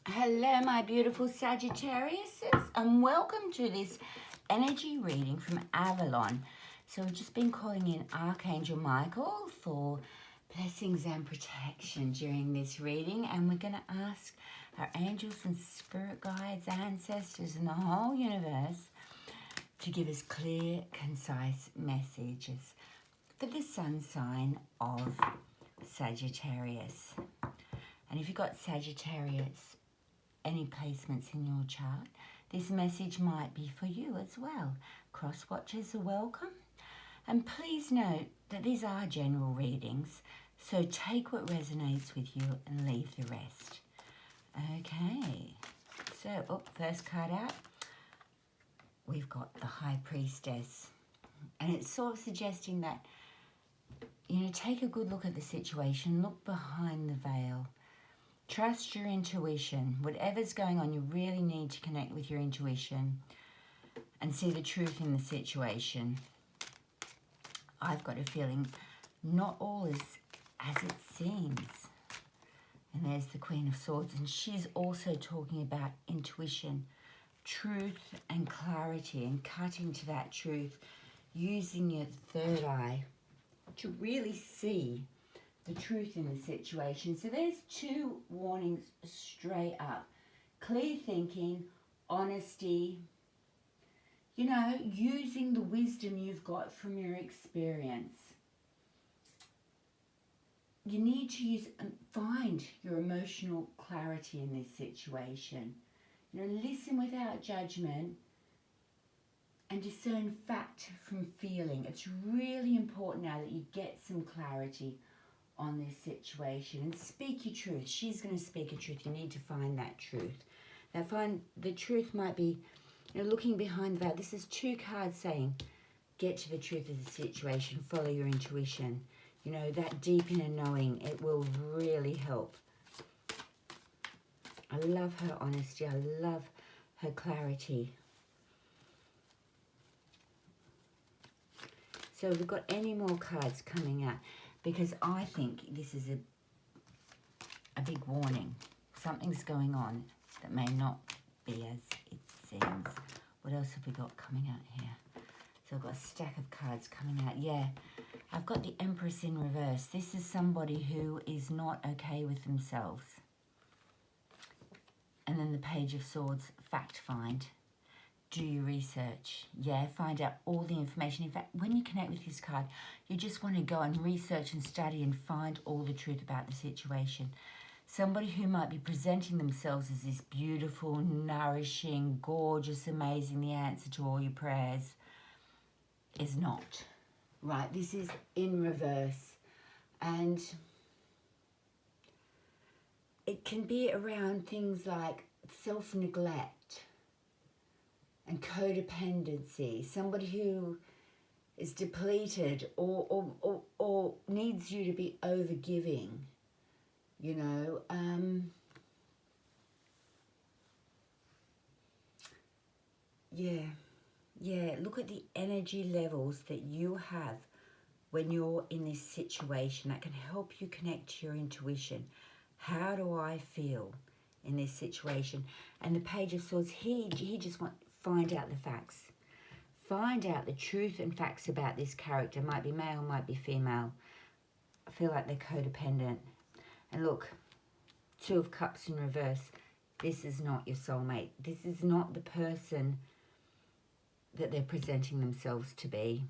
Hello, my beautiful Sagittariuses, and welcome to this energy reading from Avalon. So we've just been calling in Archangel Michael for blessings and protection during this reading, and we're going to ask our angels and spirit guides, ancestors, and the whole universe to give us clear, concise messages for the sun sign of Sagittarius. And if you've got Sagittarius, any placements in your chart, this message might be for you as well. Cross watchers are welcome. And please note that these are general readings, so take what resonates with you and leave the rest. Okay, so first card out, we've got the High Priestess. And it's sort of suggesting that, take a good look at the situation, look behind the veil. Trust your intuition. Whatever's going on, you really need to connect with your intuition and see the truth in the situation. I've got a feeling not all is as it seems. And there's the Queen of Swords, and she's also talking about intuition, truth and clarity, and cutting to that truth, using your third eye to really see the truth in the situation. So there's two warnings straight up. Clear thinking, honesty, using the wisdom you've got from your experience. You need to use and find your emotional clarity in this situation. Listen without judgment and discern fact from feeling. It's really important now that you get some clarity on this situation and speak your truth. She's going to speak a truth. You need to find that truth. Now the truth might be, looking behind the veil. This is two cards saying, get to the truth of the situation, follow your intuition. That deep inner knowing, it will really help. I love her honesty. I love her clarity. So we've got any more cards coming out, because I think this is a big warning. Something's going on that may not be as it seems. What else have we got coming out here? So I've got a stack of cards coming out. Yeah, I've got the Empress in reverse. This is somebody who is not okay with themselves. And then the Page of Swords, fact find. Do your research. Yeah, find out all the information. In fact, when you connect with this card, you just want to go and research and study and find all the truth about the situation. Somebody who might be presenting themselves as this beautiful, nourishing, gorgeous, amazing, the answer to all your prayers is not. Right, this is in reverse. And it can be around things like self-neglect and codependency, somebody who is depleted or needs you to be overgiving, yeah, look at the energy levels that you have when you're in this situation. That can help you connect to your intuition. How do I feel in this situation? And the Page of Swords, he just wants find out the facts. Find out the truth and facts about this character. Might be male, might be female. I feel like they're codependent. And look, Two of Cups in reverse. This is not your soulmate. This is not the person that they're presenting themselves to be.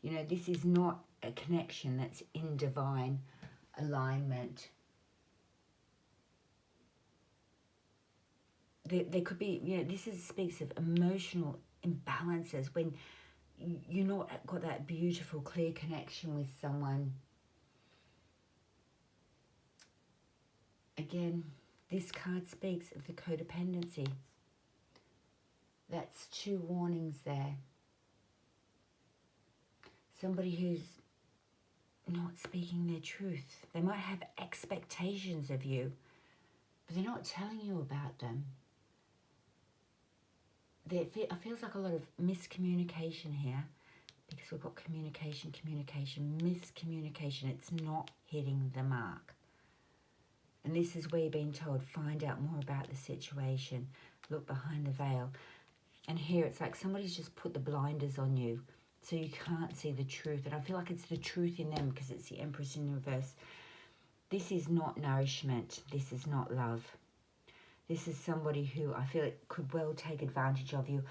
This is not a connection that's in divine alignment. There could be, this speaks of emotional imbalances when you're not got that beautiful, clear connection with someone. Again, this card speaks of the codependency. That's two warnings there. Somebody who's not speaking their truth. They might have expectations of you, but they're not telling you about them. It feels like a lot of miscommunication here, because we've got communication, miscommunication. It's not hitting the mark. And this is where you're being told, find out more about the situation. Look behind the veil. And here it's like somebody's just put the blinders on you so you can't see the truth. And I feel like it's the truth in them because it's the Empress in reverse. This is not nourishment. This is not love. This is somebody who I feel it could well take advantage of you.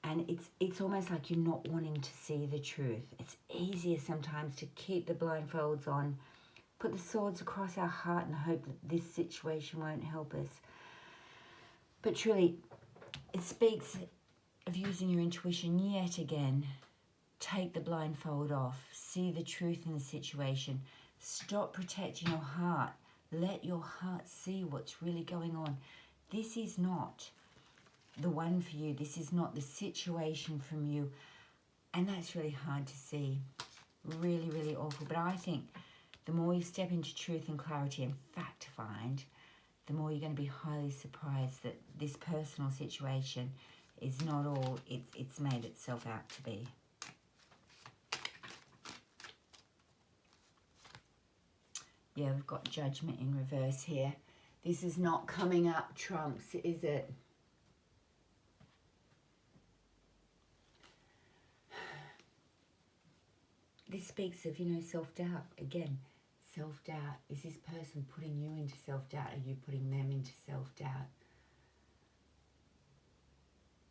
And it's almost like you're not wanting to see the truth. It's easier sometimes to keep the blindfolds on, put the swords across our heart and hope that this situation won't help us. But truly, it speaks of using your intuition yet again. Take the blindfold off. See the truth in the situation. Stop protecting your heart. Let your heart see what's really going on. This is not the one for you. This is not the situation from you. And that's really hard to see. Really, really awful. But I think the more you step into truth and clarity and fact find, the more you're going to be highly surprised that this personal situation is not all it's made itself out to be. Yeah, we've got Judgment in reverse here. This is not coming up trumps, is it? This speaks of, self-doubt. Again, self-doubt. Is this person putting you into self-doubt? Are you putting them into self-doubt?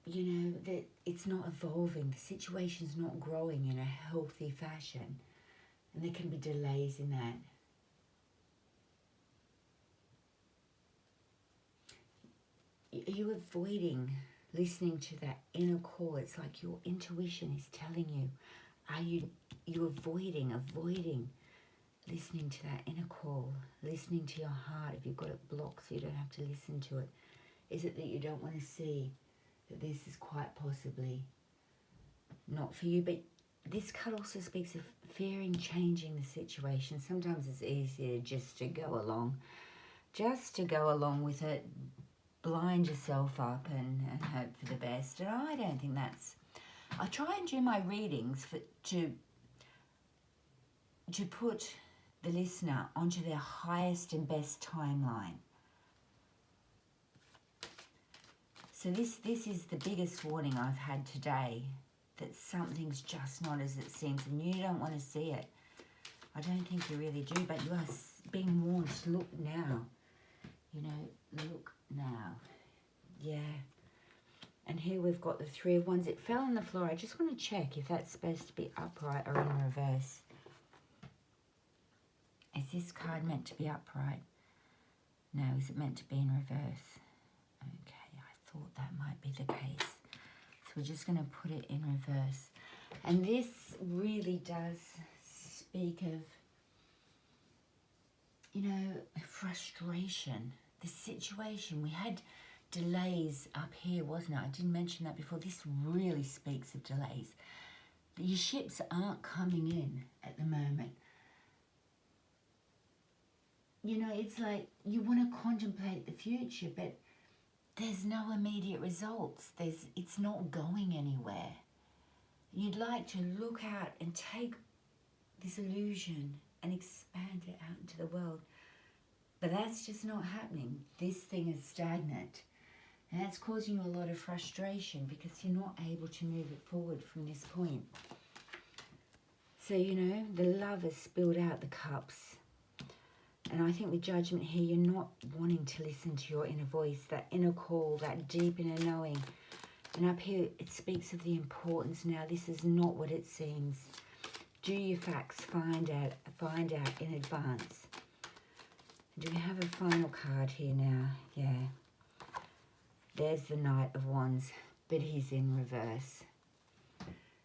That it's not evolving. The situation's not growing in a healthy fashion. And there can be delays in that. Are you avoiding listening to that inner call? It's like your intuition is telling you. Are you avoiding listening to that inner call, listening to your heart? If you've got it blocked so you don't have to listen to it, is it that you don't want to see that this is quite possibly not for you? But this card also speaks of fearing changing the situation. Sometimes it's easier just to go along with it, blind yourself up and hope for the best. And I don't think that's... I try and do my readings to put the listener onto their highest and best timeline. So this is the biggest warning I've had today, that something's just not as it seems, and you don't want to see it. I don't think you really do, but you are being warned. Look now. Look now. Yeah. And here we've got the Three of Wands. It fell on the floor. I just want to check if that's supposed to be upright or in reverse. Is this card meant to be upright? No, is it meant to be in reverse? Okay, I thought that might be the case. So we're just going to put it in reverse. And this really does speak of, frustration. The situation. We had delays up here, wasn't it? I didn't mention that before. This really speaks of delays. Your ships aren't coming in at the moment. It's like you want to contemplate the future, but there's no immediate results. It's not going anywhere. You'd like to look out and take this illusion and expand it out into the world. But that's just not happening. This thing is stagnant. And that's causing you a lot of frustration because you're not able to move it forward from this point. So, the love has spilled out the cups. And I think with Judgment here, you're not wanting to listen to your inner voice, that inner call, that deep inner knowing. And up here, it speaks of the importance now. This is not what it seems. Do your facts, find out in advance. Do we have a final card here now? Yeah. There's the Knight of Wands, but he's in reverse.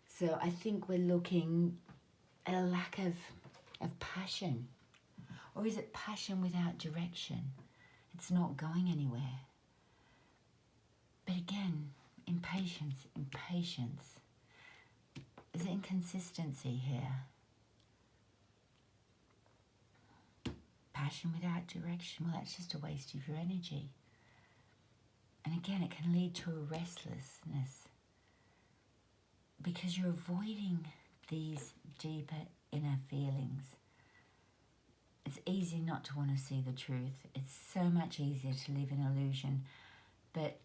So I think we're looking at a lack of passion. Or is it passion without direction? It's not going anywhere. But again, impatience. There's inconsistency here. Passion without direction, well, that's just a waste of your energy. And again, it can lead to a restlessness because you're avoiding these deeper inner feelings. It's easy not to want to see the truth. It's so much easier to live in illusion. But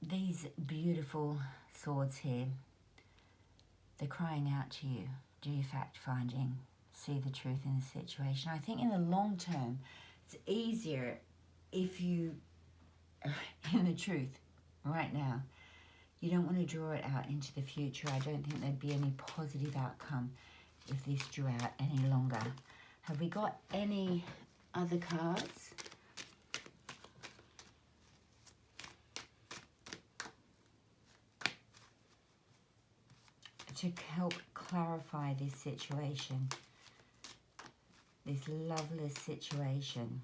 these beautiful swords here, they're crying out to you. Do your fact-finding. See the truth in the situation. I think in the long term, it's easier if you are in the truth right now. You don't want to draw it out into the future. I don't think there'd be any positive outcome if this drew out any longer. Have we got any other cards? To help clarify this situation, this loveless situation.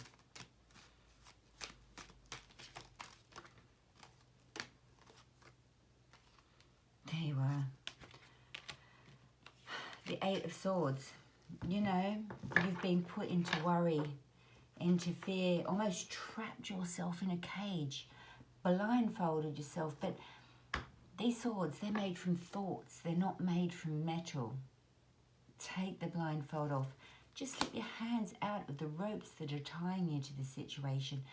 There you are. The Eight of Swords. You know, you've been put into worry, into fear, almost trapped yourself in a cage, blindfolded yourself. But these swords, they're made from thoughts. They're not made from metal. Take the blindfold off. Just slip your hands out of the ropes that are tying you to the situation.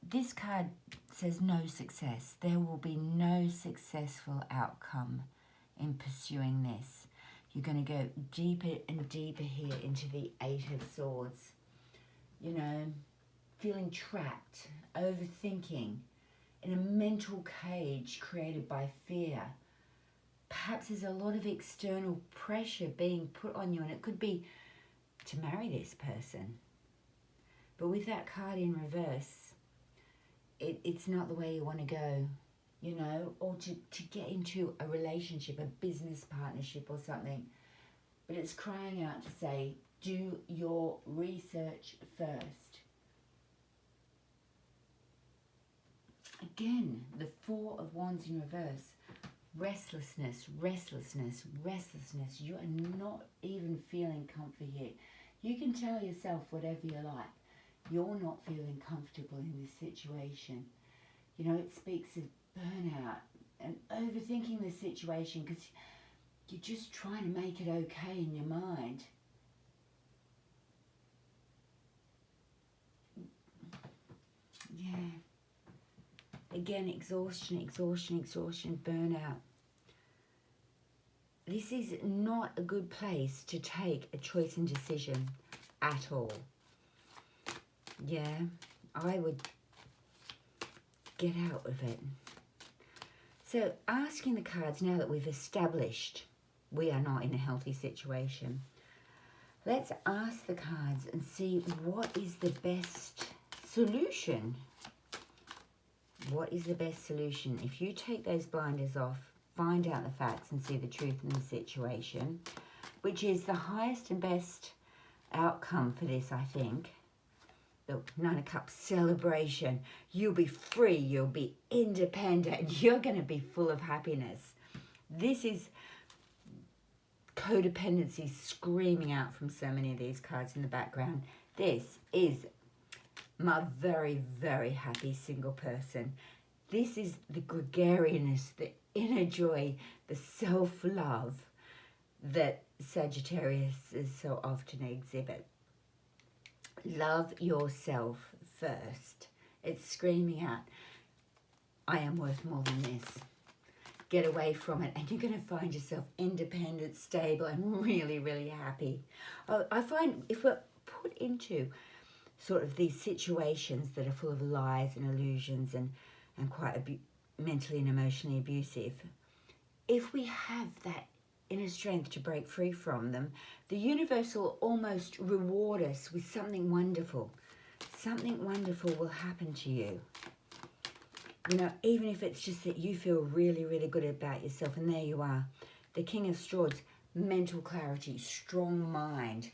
This card says no success. There will be no successful outcome in pursuing this. You're going to go deeper and deeper here into the Eight of Swords. You know, feeling trapped, overthinking, in a mental cage created by fear. Perhaps there's a lot of external pressure being put on you, and it could be to marry this person. But with that card in reverse, it's not the way you want to go, you know, or to get into a relationship, a business partnership or something. But it's crying out to say, do your research first. Again, the Four of Wands in reverse. Restlessness, restlessness, restlessness. You are not even feeling comfy here. You can tell yourself whatever you like. You're not feeling comfortable in this situation. You know, it speaks of burnout and overthinking the situation because you're just trying to make it okay in your mind. Yeah. Again, exhaustion, exhaustion, exhaustion, burnout. This is not a good place to take a choice and decision at all. Yeah, I would get out of it. So asking the cards, now that we've established we are not in a healthy situation, let's ask the cards and see what is the best solution. What is the best solution? If you take those blinders off, find out the facts and see the truth in the situation, which is the highest and best outcome for this, I think. The Nine of Cups celebration. You'll be free. You'll be independent. You're going to be full of happiness. This is codependency screaming out from so many of these cards in the background. This is my very, very happy single person. This is the gregarious, the inner joy, the self-love that Sagittarius so often exhibit. Love yourself first. It's screaming out, I am worth more than this. Get away from it and you're going to find yourself independent, stable and really, really happy. I find if we're put into sort of these situations that are full of lies and illusions and quite mentally and emotionally abusive, if we have that inner strength to break free from them, the universe will almost reward us with something wonderful. Something wonderful will happen to you. You know, even if it's just that you feel really, really good about yourself, and there you are. The King of Swords, mental clarity, strong mind.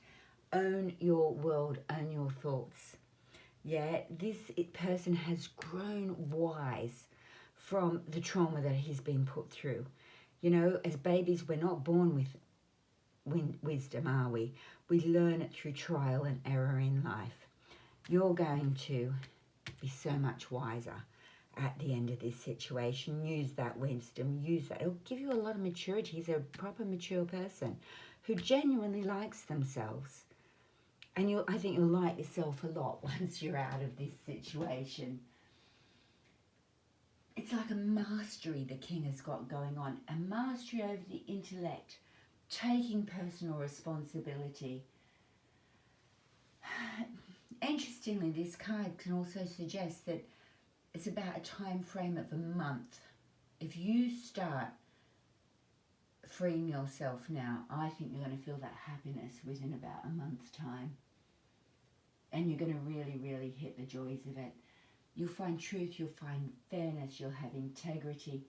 Own your world, own your thoughts. Yeah, this person has grown wise from the trauma that he's been put through. You know, as babies, we're not born with wisdom, are we? We learn it through trial and error in life. You're going to be so much wiser at the end of this situation. Use that wisdom, use that. It'll give you a lot of maturity. He's a proper mature person who genuinely likes themselves. And I think you'll like yourself a lot once you're out of this situation. It's like a mastery the king has got going on. A mastery over the intellect, taking personal responsibility. Interestingly, this card can also suggest that it's about a time frame of a month. If you start freeing yourself now, I think you're going to feel that happiness within about a month's time. And you're going to really, really hit the joys of it. You'll find truth, you'll find fairness, you'll have integrity.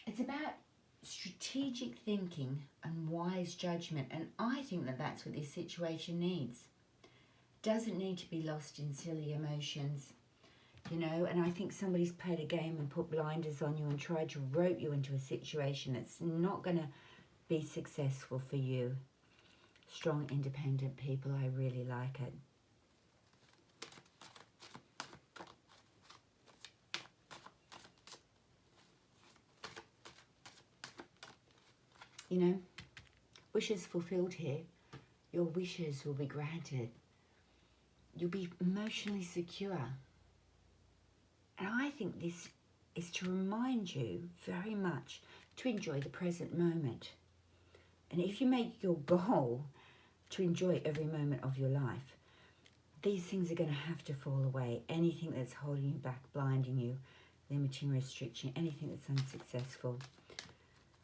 It's about strategic thinking and wise judgment. And I think that that's what this situation needs. Doesn't need to be lost in silly emotions, you know. And I think somebody's played a game and put blinders on you and tried to rope you into a situation that's not going to be successful for you. Strong, independent people, I really like it. You know, wishes fulfilled here. Your wishes will be granted. You'll be emotionally secure. And I think this is to remind you very much to enjoy the present moment. And if you make your goal to enjoy every moment of your life, these things are going to have to fall away. Anything that's holding you back, blinding you, limiting, restriction, anything that's unsuccessful.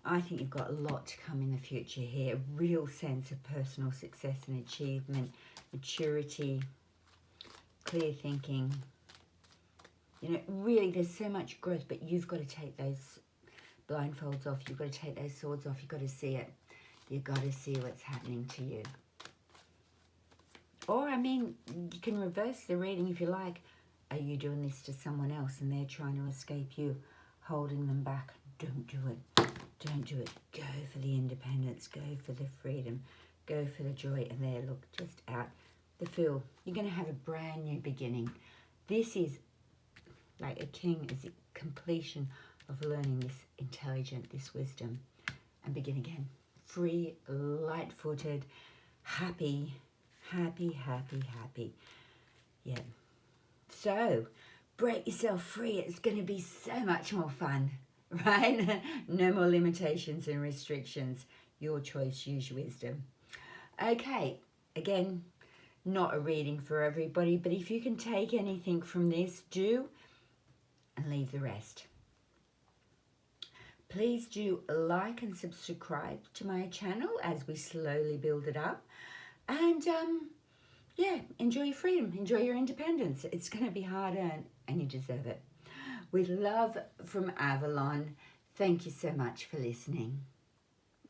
I think you've got a lot to come in the future here. A real sense of personal success and achievement, maturity, clear thinking. You know, really, there's so much growth, but you've got to take those blindfolds off. You've got to take those swords off. You've got to see it. You've got to see what's happening to you. Or, I mean, you can reverse the reading if you like. Are you doing this to someone else and they're trying to escape you, holding them back? Don't do it. Don't do it. Go for the independence. Go for the freedom. Go for the joy. And there, look, just out the fill. You're going to have a brand new beginning. This is like a king, is the completion of learning this intelligence, this wisdom, and begin again. Free, light-footed, happy, happy, happy, happy. Yeah. So, break yourself free. It's going to be so much more fun, right? No more limitations and restrictions. Your choice, use wisdom. Okay, again, not a reading for everybody, but if you can take anything from this, do, and leave the rest. Please do like and subscribe to my channel as we slowly build it up. And yeah, enjoy your freedom, enjoy your independence. It's going to be hard-earned and you deserve it. With love from Avalon, thank you so much for listening.